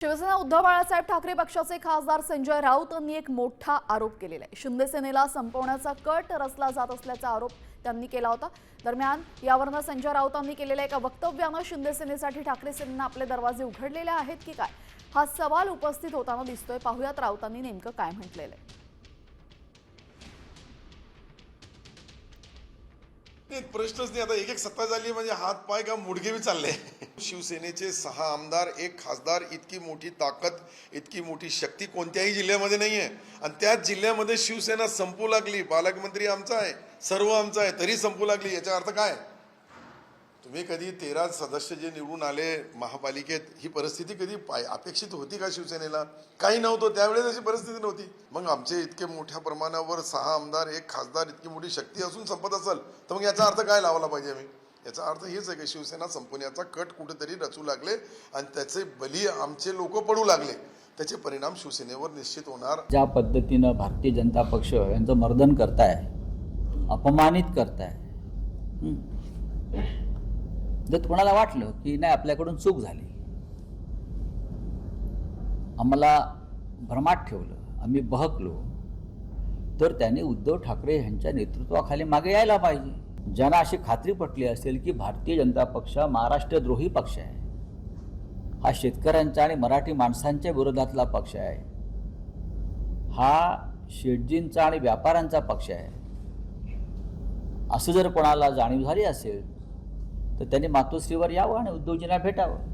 शिवसेना उद्धव बाळासाहेब ठाकरे पक्षाचे खासदार संजय राऊत यांनी एक मोठा आरोप केलेला आहे। शिंदे सेनेला संपवण्याचा कट रचला जात असल्याचा आरोप त्यांनी केला होता। दरम्यान यावरून संजय राऊतांनी केलेल्या एका वक्तव्याने शिंदे सेनेसाठी ठाकरे सेनेने आपले दरवाजे उघडलेले आहेत की काय हा सवाल उपस्थित होताना दिसतोय। पाहुयात राऊतांनी नेमकं काय म्हटलेलं आहे। प्रश्नच नाही। आता एक सत्ता झाली म्हणजे हात पाय का मुडके भी चालले। शिवसेनेचे 6 आमदार 1 खासदार इतकी मोठी ताकद इतकी मोठी शक्ती कोणत्याही जिल्ह्यामध्ये नाहीये आणि त्याच जिल्ह्यामध्ये शिवसेना संपू लागली। पालकमंत्री आमचा आहे, सर्व आमचा आहे, तरी संपू लागली। याचा अर्थ काय? तुम्ही कधी 13 सदस्य जे निवडून आले महापालिकेत, ही परिस्थिती कधी अपेक्षित होती का शिवसेनेला? काही नव्हतं त्यावेळेस, अशी परिस्थिती नव्हती। मग आमचे इतके मोठ्या प्रमाणावर 6 आमदार 1 खासदार इतकी मोठी शक्ती असून संपत असेल तर मग याचा अर्थ काय लावला पाहिजे आम्ही? याचा अर्थ हेच आहे की शिवसेना संपवण्याचा कट कुठेतरी रचू लागले आणि त्याचे बली आमचे लोक पडू लागले। त्याचे परिणाम शिवसेनेवर निश्चित होणार। ज्या पद्धतीनं भारतीय जनता पक्ष यांचं मर्दन करताय, अपमानित करताय, जर कोणाला वाटलं की नाही आपल्याकडून चूक झाली, आम्हाला भ्रमात ठेवलं, आम्ही बहकलो, तर त्यांनी उद्धव ठाकरे यांच्या नेतृत्वाखाली मागे यायला पाहिजे। ज्यांना अशी खात्री पटली असेल की भारतीय जनता पक्ष महाराष्ट्रद्रोही पक्ष आहे, हा शेतकऱ्यांचा आणि मराठी माणसांच्या विरोधातला पक्ष आहे, हा शेटजींचा आणि व्यापाऱ्यांचा पक्ष आहे, असं जर कोणाला जाणीव झाली असेल तर त्यांनी मातोश्रीवर यावं आणि उद्धवजींना भेटावं।